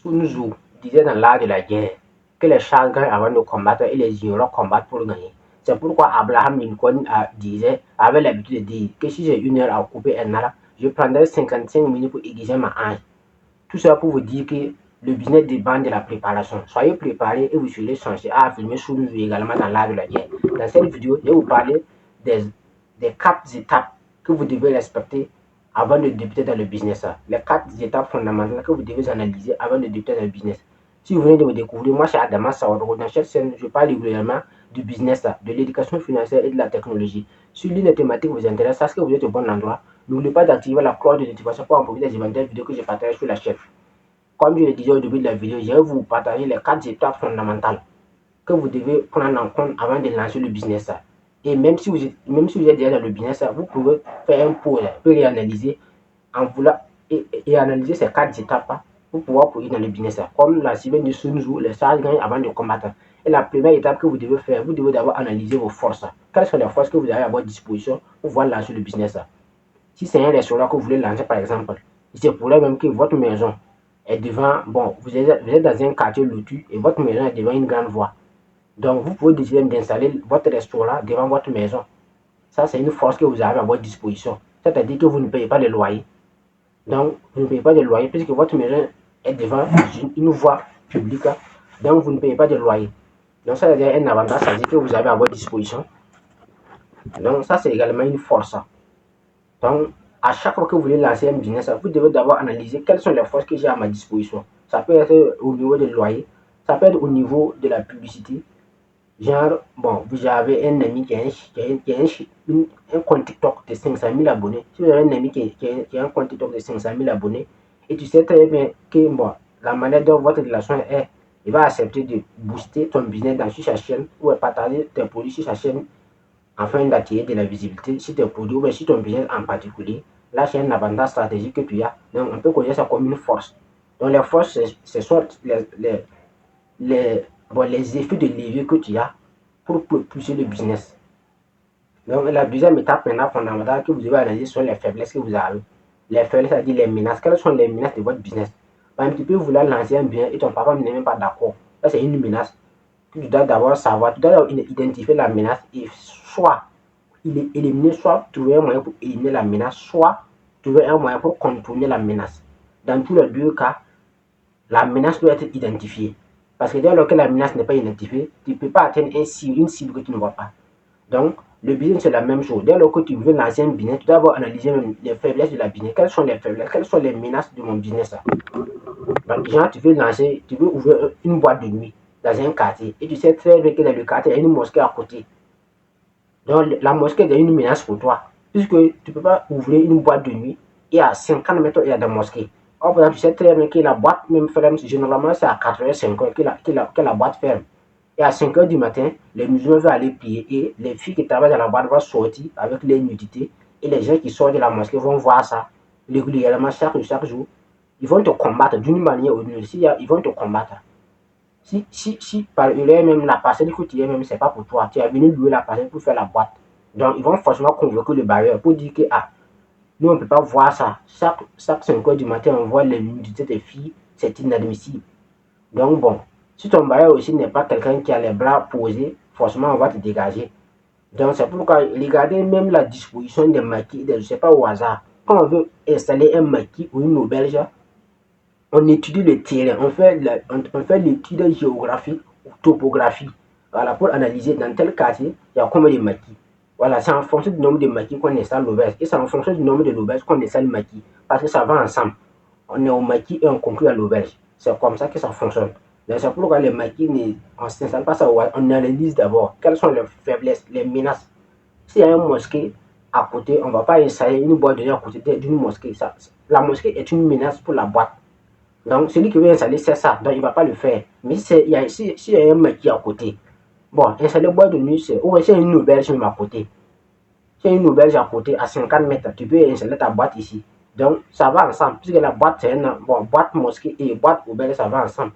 Sun Tzu disait dans l'art de la guerre que les chars gagnent avant de combattre et les ignorants combattent pour gagner. C'est pourquoi Abraham Lincoln avait l'habitude de dire que si j'ai 1 heure à couper un arbre, je prendrai 55 minutes pour aiguiser ma hanche. Tout ça pour vous dire que le business dépend de la préparation. Soyez préparés et vous serez censé affirmer Sun Tzu également dans l'art de la guerre. Dans cette vidéo, je vais vous parler des 4 étapes que vous devez respecter avant de débuter dans le business. Les 4 étapes fondamentales que vous devez analyser avant de débuter dans le business. Si vous venez de me découvrir, moi c'est Adama Sawadoro. Dans cette chaîne, je parle régulièrement du business, de l'éducation financière et de la technologie. Si l'une des thématiques vous intéresse, sachez que vous êtes au bon endroit. N'oubliez pas d'activer la cloche de notification pour en profiter des éventuelles vidéos que je partage sur la chaîne. Comme je le disais au début de la vidéo, je vais vous partager les 4 étapes fondamentales que vous devez prendre en compte avant de lancer le business. Et même si vous êtes déjà dans le business, vous pouvez faire un pause, réanalyser en voulant et analyser ces 4 étapes pour pouvoir poursuivre dans le business. Comme l'a si bien dit Sun Tzu, les sages gagnent avant de combattre. Et la première étape que vous devez faire, vous devez d'abord analyser vos forces. Quelles sont les forces que vous avez à votre disposition pour pouvoir lancer le business? Si c'est un restaurant que vous voulez lancer par exemple, il se pourrait même que votre maison est devant, bon, vous êtes dans un quartier lottu et votre maison est devant une grande voie. Donc, vous pouvez décider d'installer votre restaurant devant votre maison. Ça, c'est une force que vous avez à votre disposition. C'est-à-dire que vous ne payez pas le loyer. Donc, vous ne payez pas de loyer puisque votre maison est devant une voie publique. Donc, vous ne payez pas de loyer. Donc, ça, c'est un avantage, c'est-à-dire que vous avez à votre disposition. Donc, ça, c'est également une force. Donc, à chaque fois que vous voulez lancer un business, vous devez d'abord analyser quelles sont les forces que j'ai à ma disposition. Ça peut être au niveau du loyer, ça peut être au niveau de la publicité. Genre, bon, vous avez un ami qui a un compte TikTok de 500 000 abonnés. Si vous avez un ami qui a un compte TikTok de 500 000 abonnés, et tu sais très bien que bon, la manière dont votre relation est, il va accepter de booster ton business sur sa chaîne ou partager tes produits sur sa chaîne afin d'attirer de la visibilité sur tes produits ou sur ton business en particulier. Là, c'est un avantage stratégique que tu as. Donc, on peut connaître ça comme une force. Donc, les forces, ce sont les effets de levier que tu as pour pousser le business. Donc, la deuxième étape maintenant fondamentale que vous devez analyser sont les faiblesses que vous avez. Les faiblesses, c'est-à-dire les menaces. Quelles sont les menaces de votre business? Par exemple, tu peux vouloir lancer un bien et ton papa n'est même pas d'accord. Ça, c'est une menace. Tu dois d'abord savoir, tu dois identifier la menace et soit éliminer, soit trouver un moyen pour éliminer la menace, soit trouver un moyen pour contourner la menace. Dans tous les deux cas, la menace doit être identifiée. Parce que dès lors que la menace n'est pas identifiée, tu ne peux pas atteindre une cible que tu ne vois pas. Donc, le business, c'est la même chose. Dès lors que tu veux lancer un business, tu dois d'abord analyser les faiblesses de la business. Quelles sont les faiblesses? Quelles sont les menaces de mon business? Donc, genre, tu veux ouvrir une boîte de nuit dans un quartier et tu sais très bien que dans le quartier, il y a une mosquée à côté. Donc, la mosquée est une menace pour toi, puisque tu ne peux pas ouvrir une boîte de nuit et à 50 mètres, il y a des mosquées. Or, par exemple, tu sais très bien que la boîte même ferme, généralement, c'est à 4h05 que la boîte ferme. Et à 5h du matin, les musulmans vont aller prier et les filles qui travaillent dans la boîte vont sortir avec les nudités et les gens qui sortent de la mosquée vont voir ça régulièrement, chaque jour. Ils vont te combattre d'une manière ou d'une autre. Ils vont te combattre. Si par eux même la parcelle que tu es même, c'est pas pour toi. Tu es venu louer la parcelle pour faire la boîte. Donc, ils vont forcément convoquer le barrière pour dire que, ah, nous, on ne peut pas voir ça. Chaque 5h du matin, on voit les nudités des filles. C'est inadmissible. Donc, bon, si ton bailleur aussi n'est pas quelqu'un qui a les bras posés, forcément, on va te dégager. Donc, c'est pourquoi regardez même la disposition des maquis, je ne sais pas au hasard. Quand on veut installer un maquis ou une auberge, on étudie le terrain, on fait l'étude géographique ou topographie. Voilà, pour analyser dans tel quartier, il y a combien de maquis. Voilà, c'est en fonction du nombre de maquis qu'on installe l'auberge. Et c'est en fonction du nombre de l'auberge qu'on installe le maquis. Parce que ça va ensemble. On est au maquis et on conclut à l'auberge. C'est comme ça que ça fonctionne. Donc, c'est pourquoi les maquis, on ne s'installe pas ça, on analyse d'abord quelles sont les faiblesses, les menaces. S'il y a une mosquée à côté, on ne va pas installer une boîte de nuit à côté d'une mosquée. La mosquée est une menace pour la boîte. Donc, celui qui veut installer, c'est ça. Donc, il ne va pas le faire. Mais s'il y a un mec qui est à côté, bon, installer boîte de nuit, ou s'il y a une auberge même à côté. S'il y a une auberge à côté, à 50 mètres, tu peux installer ta boîte ici. Donc, ça va ensemble. Puisque la boîte, c'est boîte mosquée et boîte auberge, ça va ensemble.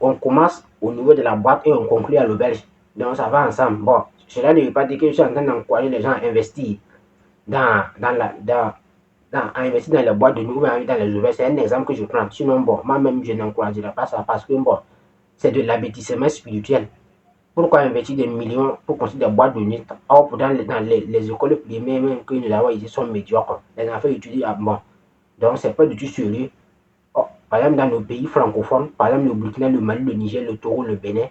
On commence au niveau de la boîte et on conclut à l'auberge. Donc, ça va ensemble. Bon, cela ne veut pas dire que je suis en train d'encourager les gens à investir dans à investir dans les boîtes de nuit ou dans les auberges. C'est un exemple que je prends. Sinon, bon, moi-même, je n'encouragerais pas ça parce que, bon, c'est de l'abêtissement spirituel. Pourquoi investir des millions pour construire des boîtes de nuit? Or, dans les écoles primaires même que nous avons ici sont médiocres. Les enfants étudient à bon. Donc, c'est pas du tout sérieux. Oh, par exemple, dans nos pays francophones, par exemple le Burkina, le Mali, le Niger, le Togo, le Bénin,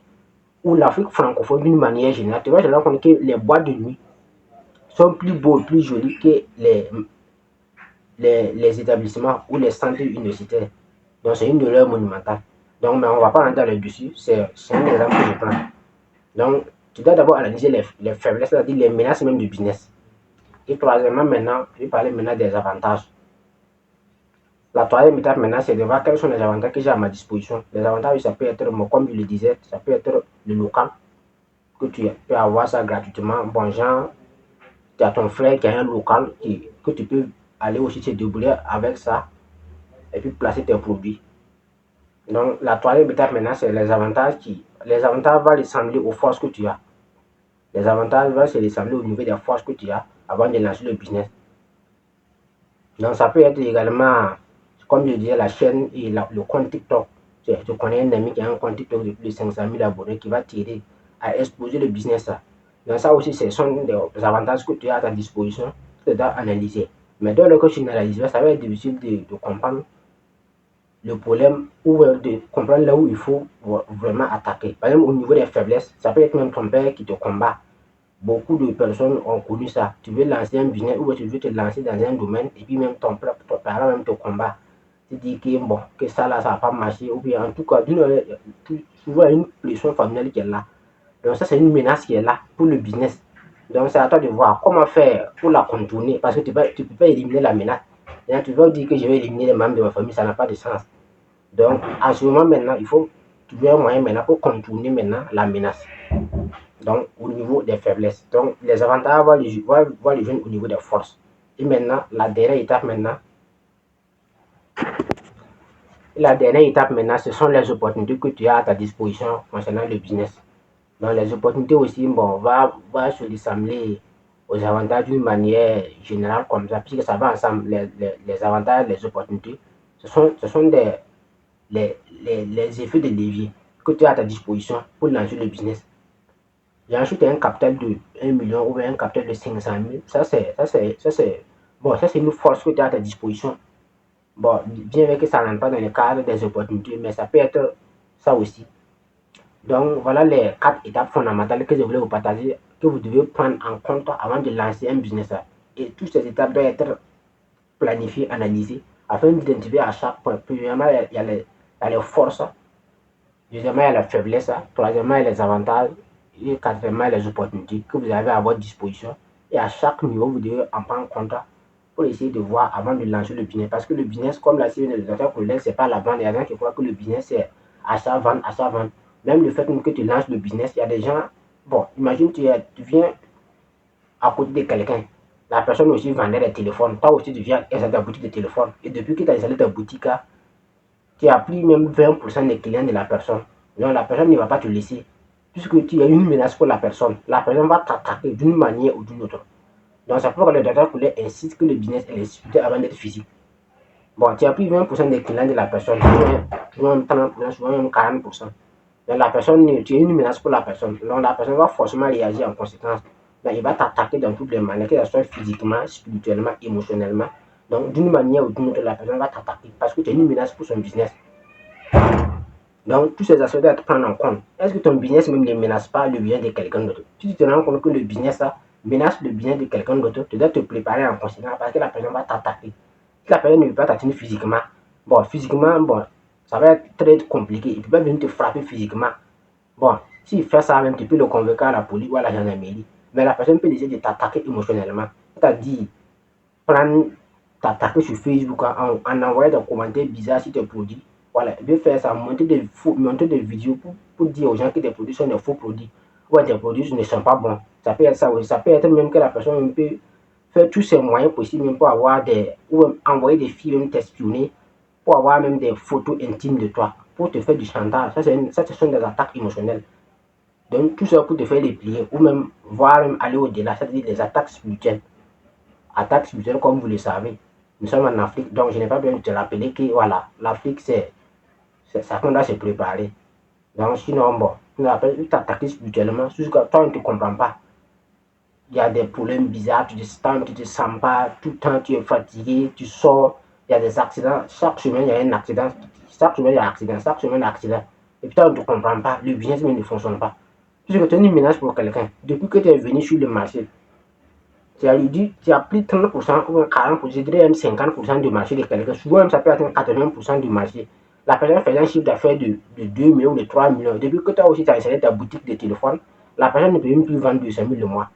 ou l'Afrique francophone d'une manière générale, tu vas te rendre compte que les boîtes de nuit sont plus beaux, plus jolis que les établissements ou les centres universitaires. Donc, c'est une erreur monumentale. Donc, mais on ne va pas rentrer là-dessus. C'est un exemple que je prends. Donc, tu dois d'abord analyser les faiblesses, c'est-à-dire les menaces même du business. Et troisièmement, maintenant, je vais parler maintenant des avantages. La troisième étape maintenant, c'est de voir quels sont les avantages que j'ai à ma disposition. Les avantages, ça peut être, comme je le disais, ça peut être le local, que tu peux avoir ça gratuitement. Bon, genre, tu as ton frère qui a un local que tu peux aller aussi te débrouiller avec ça et puis placer tes produits. Donc, la troisième étape maintenant, c'est les avantages les avantages vont ressembler aux forces que tu as. Les avantages vont se ressembler au niveau des forces que tu as avant de lancer le business. Donc, ça peut être également, comme je disais, la chaîne et le compte TikTok. Tu connais un ami qui a un compte TikTok de plus de 500 000 abonnés qui va t'aider à exposer le business. Donc, ça aussi, ce sont des avantages que tu as à ta disposition, que tu dois analyser. Mais dans le cas que tu n'analyses pas, ça va être difficile de comprendre le problème ou de comprendre là où il faut vraiment attaquer. Par exemple, au niveau des faiblesses, ça peut être même ton père qui te combat. Beaucoup de personnes ont connu ça. Tu veux lancer un business ou tu veux te lancer dans un domaine et puis même ton parent même te combat. Tu dis que bon, que ça là, ça va pas marcher ou bien en tout cas, souvent il y a une pression familiale qui est là. Donc ça, c'est une menace qui est là pour le business. Donc c'est à toi de voir comment faire pour la contourner parce que tu ne peux pas éliminer la menace. Et tu vas dire que je vais éliminer les membres de ma famille, ça n'a pas de sens. Donc à ce moment maintenant, il faut trouver un moyen maintenant pour contourner maintenant la menace. Donc, au niveau des faiblesses. Donc, les avantages, voir les jeunes au niveau des forces. Et maintenant, la dernière étape maintenant, ce sont les opportunités que tu as à ta disposition concernant le business. Donc, les opportunités aussi, bon, va se ressembler aux avantages d'une manière générale comme ça, puisque ça va ensemble. Les avantages, les opportunités, ce sont les effets de levier que tu as à ta disposition pour lancer le business. J'ai acheté un capital de 1 million ou un capital de 500 000. Bon, ça c'est une force que tu as à ta disposition. Bon, bien vrai que ça n'entre pas dans le cadre des opportunités, mais ça peut être ça aussi. Donc, voilà les 4 étapes fondamentales que je voulais vous partager, que vous devez prendre en compte avant de lancer un business. Et toutes ces étapes doivent être planifiées, analysées, afin d'identifier à chaque point. Premièrement, il y a les forces. Deuxièmement, il y a la faiblesse. Troisièmement, il y a les avantages. Et quatrièmement, les opportunités que vous avez à votre disposition. Et à chaque niveau, vous devez en prendre compte pour essayer de voir avant de lancer le business. Parce que le business, comme l'a dit le docteur Collet, c'est pas la vente. Il y a des gens qui croient que le business, c'est achat-vente, achat-vente. Même le fait que tu lances le business, il y a des gens, bon, imagine tu viens à côté de quelqu'un. La personne aussi vendait des téléphones. Toi aussi, tu viens à ta boutique de téléphone. Et depuis que tu as installé ta boutique, tu as pris même 20% des clients de la personne. Donc la personne ne va pas te laisser. Puisque tu as une menace pour la personne va t'attaquer d'une manière ou d'une autre. Donc c'est pourquoi le docteur Poulet insiste que le business est spirituel avant d'être physique. Bon, tu as pris 20% des clients de la personne, souvent même 30%, souvent même 40%. Donc la personne, tu es une menace pour la personne. Donc la personne va forcément réagir en conséquence. Donc il va t'attaquer dans toutes les manières, que ce soit physiquement, spirituellement, émotionnellement. Donc d'une manière ou d'une autre, la personne va t'attaquer parce que tu es une menace pour son business. Donc, tous ces aspects doivent être pris en compte. Est-ce que ton business même ne menace pas le bien de quelqu'un d'autre? Si tu te rends compte que le business menace le bien de quelqu'un d'autre, tu dois te préparer en conséquence parce que la personne va t'attaquer. Si la personne ne veut pas t'atteindre physiquement, bon, ça va être très compliqué. Il ne peut pas venir te frapper physiquement. Bon, s'il fait ça même, tu peux le convoquer à la police ou à la gendarmerie. Mais la personne peut décider de t'attaquer émotionnellement. C'est-à-dire, t'attaquer sur Facebook en envoyant des commentaires bizarres sur tes produits. Voilà, il veut faire ça, monter des vidéos pour dire aux gens que tes produits sont des faux produits ou tes produits ne sont pas bons. Ça peut être ça aussi. Ça peut être même que la personne peut faire tous ses moyens possibles même pour avoir ou envoyer des filles même t'espionner pour avoir même des photos intimes de toi, pour te faire du chantage. Ça, ce sont des attaques émotionnelles. Donc, tout ça pour te faire les plier ou même voir même aller au-delà, c'est-à-dire des attaques spirituelles. Attaques spirituelles, comme vous le savez. Nous sommes en Afrique, donc je n'ai pas besoin de te rappeler que voilà, l'Afrique, c'est ça qu'on doit se préparer. Donc sinon, bon, tu t'attaquer spirituellement, jusqu'à toi, on ne te comprend pas. Il y a des problèmes bizarres, tu ne te sens pas, tout le temps tu es fatigué, tu sors, il y a des accidents, chaque semaine il y a un accident, chaque semaine il y a un accident, chaque semaine il y a un accident. Et puis toi, on ne te comprend pas, le business même ne fonctionne pas. Puisque tu es une menace pour quelqu'un. Depuis que tu es venu sur le marché, tu as pris 30% ou 40%, je dirais même 50% du marché de quelqu'un. Souvent, même ça peut atteindre 80% du marché. La personne fait un chiffre d'affaires de 2 millions ou de 3 millions. Depuis que toi aussi tu as installé ta boutique de téléphone, la personne ne peut même plus vendre 200 000 le mois.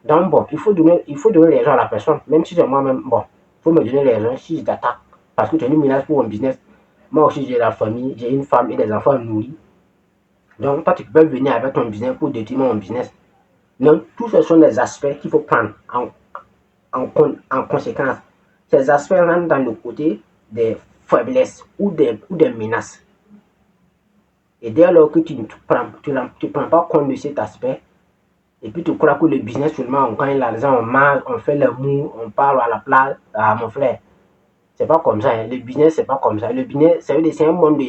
Donc bon, il faut donner les gens à la personne. Même si c'est moi-même, bon, il faut me donner les gens si je t'attaque. Parce que tu es une menace pour un business. Moi aussi, j'ai la famille, j'ai une femme et des enfants nourris. Donc toi, tu peux venir avec ton business pour détruire mon business. Donc, tout ce sont des aspects qu'il faut prendre en conséquence. Ces aspects rentrent dans le côté des faiblesses ou des menaces. Et dès lors que tu ne prends pas compte de cet aspect, et puis tu crois que le business seulement, on gagne l'argent, on mange, on fait l'amour, on parle à la plage, à mon frère. C'est pas comme ça. Hein. Le business, c'est pas comme ça. Le business, c'est un monde de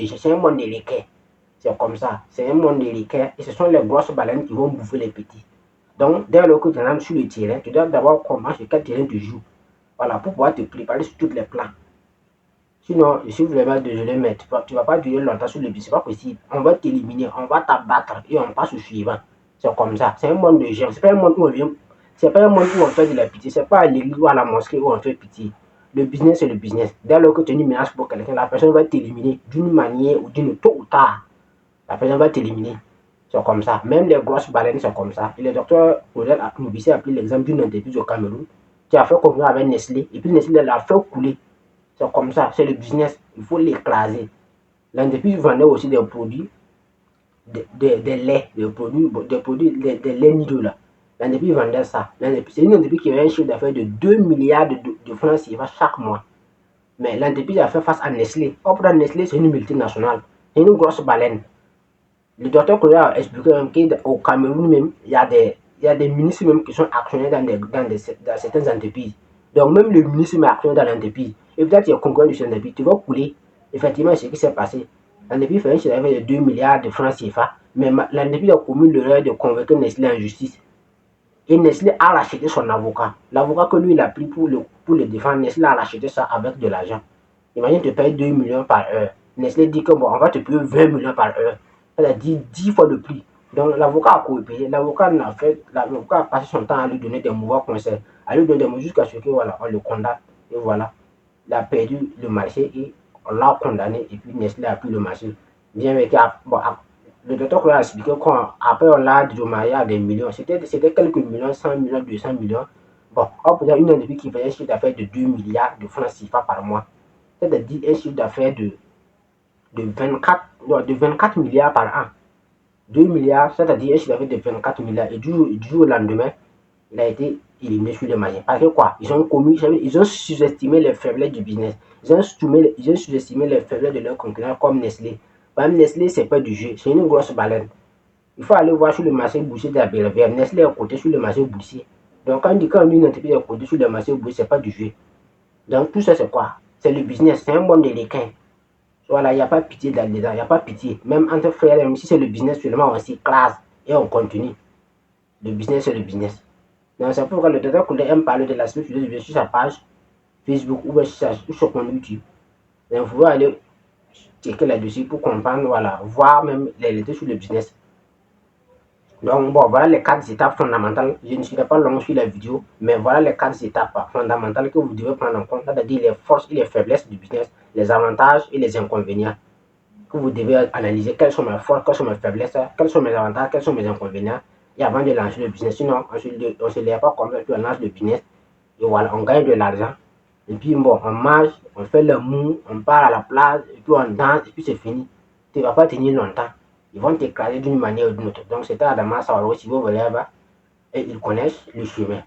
l'équerre. C'est comme ça. C'est un monde de l'équerre. Et ce sont les grosses baleines qui vont bouffer les petits. Donc, dès lors que tu rentres sur le terrain, tu dois d'abord commencer sur quel terrain tu joues. Voilà, pour pouvoir te préparer sur tous les plans. Sinon, je suis vraiment désolé, mais tu vas pas durer longtemps sur le business. C'est pas possible. On va t'éliminer, on va t'abattre et on passe au suivant. C'est comme ça. C'est un monde de gens. C'est pas un monde où on vient. C'est pas un monde où on fait de la pitié. C'est pas à l'église ou à la mosquée où on fait pitié. Le business, c'est le business. Dès lors que tu es une menace pour quelqu'un, la personne va t'éliminer d'une manière ou d'une tôt ou tard. La personne va t'éliminer. C'est comme ça. Même les grosses baleines, c'est comme ça. Et le docteur Noubissé a pris l'exemple d'une entreprise au Cameroun qui a fait convenir avec Nestlé. Et puis Nestlé l'a fait couler. C'est comme ça. C'est le business. Il faut l'écraser. L'entreprise vendait aussi des produits, des laits, des laits nido là. L'entreprise vendait ça. C'est une entreprise qui avait un chiffre d'affaires de 2 milliards de francs CFA chaque mois. Mais l'entreprise a fait face à Nestlé. Or, Nestlé, c'est une multinationale. C'est une grosse baleine. Le docteur Korea a expliqué qu'au Cameroun même, il y a des ministres même qui sont actionnaires dans certaines entreprises. Donc même le ministre est actionnaire dans l'entreprise. Et peut-être qu'il y a concurrent de cette entreprise, tu vas couler. Effectivement, c'est ce qui s'est passé. L'entreprise fait un chiffre d'affaires de 2 milliards de francs CFA, mais l'entreprise a commis l'erreur de convaincre Nestlé en justice. Et Nestlé a racheté son avocat. L'avocat que lui il a pris pour le défendre, Nestlé a racheté ça avec de l'argent. Imagine te payer 2 millions par heure. Nestlé dit que bon, on va te payer 20 millions par heure. Elle a dit 10 fois le prix. Donc l'avocat a coopéré. L'avocat a passé son temps à lui donner des mauvais conseils. À lui donner des mots jusqu'à ce que voilà, on le condamne. Et voilà, il a perdu le marché et on l'a condamné. Et puis Nestlé a pris le marché. Bien mais le docteur a expliqué qu'après on l'a dédommagé à des millions. C'était quelques millions, 100 millions, 200 millions. Bon, on peut dire une entreprise qui fait un chiffre d'affaires de 2 milliards de francs CFA par mois. C'est-à-dire un chiffre d'affaires de 24 milliards par an. 2 milliards, c'est-à-dire un chiffre d'affaires de 24 milliards. Et du jour au lendemain, il a été éliminé sur les marchés. Parce que quoi? Ils ont sous-estimé les faiblesses du business. Ils ont sous-estimé les faiblesses de leurs concurrents comme Nestlé. Par exemple, Nestlé, c'est pas du jeu, c'est une grosse baleine. Il faut aller voir sur le marché boursier de la Belvédère. Nestlé est coté sur le marché boursier. Donc, quand une entreprise est cotée sur le marché boursier, c'est pas du jeu. Donc, tout ça, c'est quoi? C'est le business, c'est un monde de l'équin. Voilà, il n'y a pas pitié là-dedans, il n'y a pas pitié. Même entre frères, même si c'est le business seulement, on s'écrase et on continue. Le business, c'est le business. Donc, c'est pourquoi le docteur Koundé aime parler de l'aspect philosophique sur sa page Facebook ou sur son YouTube. Donc, vous pouvez aller checker là-dessus pour comprendre, voilà, voir même les réalités sur le business. Donc, bon, voilà les 4 étapes fondamentales. Je ne serai pas long sur la vidéo, mais voilà les 4 étapes fondamentales que vous devez prendre en compte, c'est-à-dire les forces et les faiblesses du business, les avantages et les inconvénients. Que vous devez analyser quelles sont mes forces, quelles sont mes faiblesses, quels sont mes avantages, quels sont mes inconvénients, et avant de lancer le business. Sinon, on ne se lève pas comme ça, puis on lance le business, et voilà, on gagne de l'argent. Et puis, bon, on mange, on fait le mou, on part à la plage, et puis on danse, et puis c'est fini. Tu ne vas pas tenir longtemps. Ils vont t'écraser d'une manière ou d'une autre. Donc, c'était Adama Sawaro, si vous voulez, et ils connaissent le chemin.